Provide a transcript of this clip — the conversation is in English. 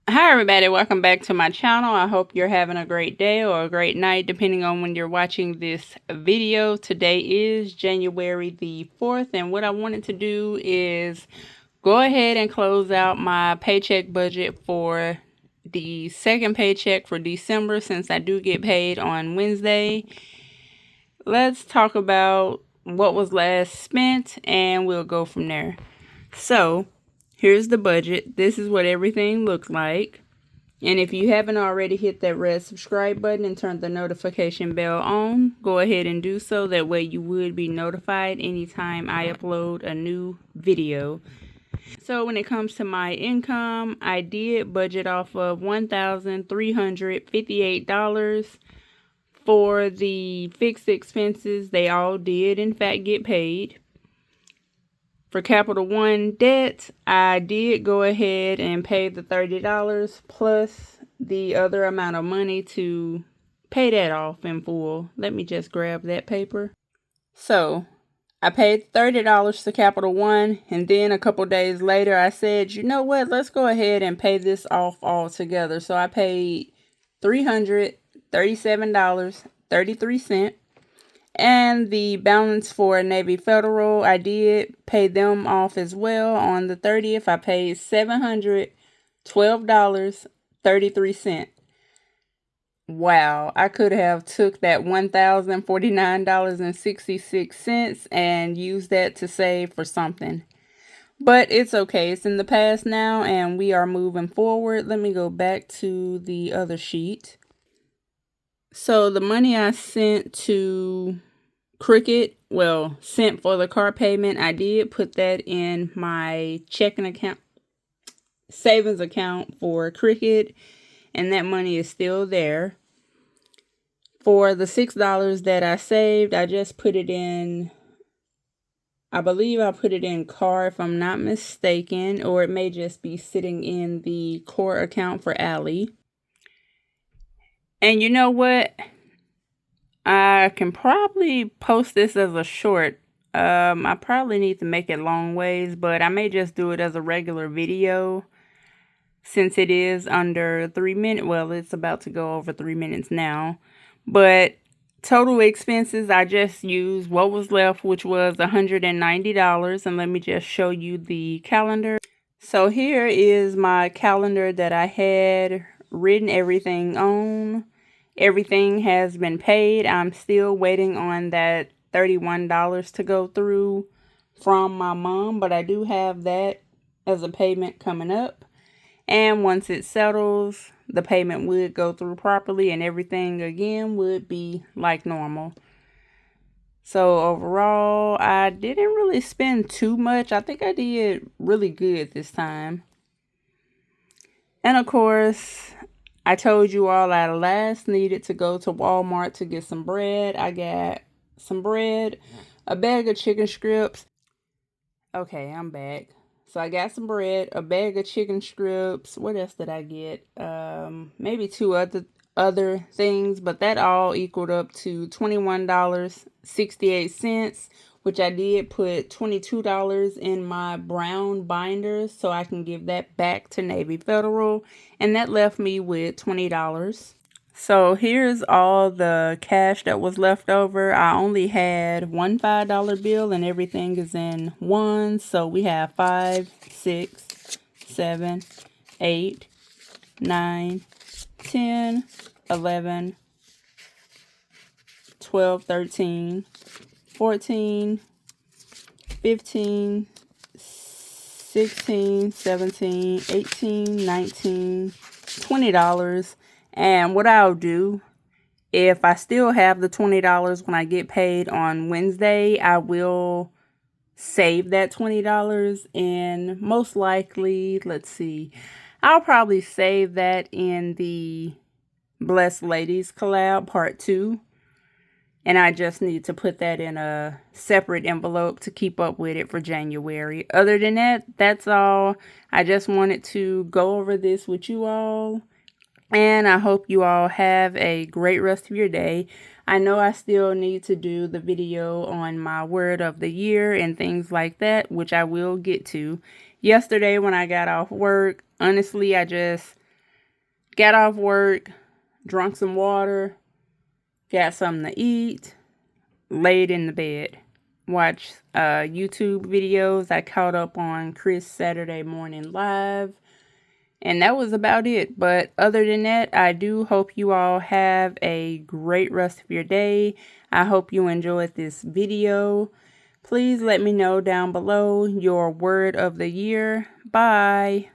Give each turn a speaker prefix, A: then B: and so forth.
A: Hi everybody, welcome back to my channel. I hope you're having a great day or a great night depending on when you're watching this video. Today is January the 4th, and what I wanted to do is go ahead and close out my paycheck budget for the second paycheck for December, since I do get paid on Wednesday. Let's talk about what was last spent and we'll go from there. So here's the budget. This is what everything looks like. And if you haven't already hit that red subscribe button and turned the notification bell on, go ahead and do so. That way you would be notified anytime I upload a new video. So when it comes to my income, I did budget off of $1,358 for the fixed expenses. They all did in fact get paid. For Capital One debt, I did go ahead and pay the $30 plus the other amount of money to pay that off in full. Let me just grab that paper. So I paid $30 to Capital One, and then a couple days later I said, you know what, let's go ahead and pay this off all together. So I paid $337.33. And the balance for Navy Federal, I did pay them off as well. On the 30th, I paid $712.33. Wow, I could have took that $1,049.66 and used that to save for something. But it's okay. It's in the past now, and we are moving forward. Let me go back to the other sheet. So the money I sent to Cricket, well, sent for the car payment, I did put that in my checking account, savings account for Cricket, and that money is still there. For the $6 that I saved, I just put it in, I believe I put it in car if I'm not mistaken, or it may just be sitting in the core account for Allie. And you know what? I can probably post this as a short. I probably need to make it long ways, but I may just do it as a regular video since it is under 3 minutes. Well, it's about to go over 3 minutes now. But total expenses, I just used what was left, which was $190. And let me just show you the calendar. So here is my calendar that I had written everything on. Everything has been paid. I'm still waiting on that $31 to go through from my mom, but I do have that as a payment coming up. And once it settles, the payment would go through properly and everything again would be like normal. So overall, I didn't really spend too much. I think I did really good this time. And of course, I told you all I last needed to go to Walmart to get some bread. I got some bread, a bag of chicken strips. Okay, I'm back. So I got some bread, a bag of chicken strips. What else did I get? Maybe two other things, but that all equaled up to $21.68, which I did put $22 in my brown binder so I can give that back to Navy Federal, and that left me with $20. So here's all the cash that was left over. I only had one $5 bill and everything is in ones. So we have 5, 6, 7, 8, 9, 10, 11, 12, 13, 14, 15, 16, 17, 18, 19, $20. And what I'll do, if I still have the $20 when I get paid on Wednesday, I will save that $20 and most likely, let's see, I'll probably save that in the Blessed Ladies collab part 2. And I just need to put that in a separate envelope to keep up with it for January. Other than that, that's all. I just wanted to go over this with you all. And I hope you all have a great rest of your day. I know I still need to do the video on my word of the year and things like that, which I will get to. Yesterday when I got off work, honestly, I just Got off work, drunk some water, got something to eat, laid in the bed. Watched YouTube videos. I caught up on Chris Saturday Morning Live. And that was about it. But other than that, I do hope you all have a great rest of your day. I hope you enjoyed this video. Please let me know down below your word of the year. Bye.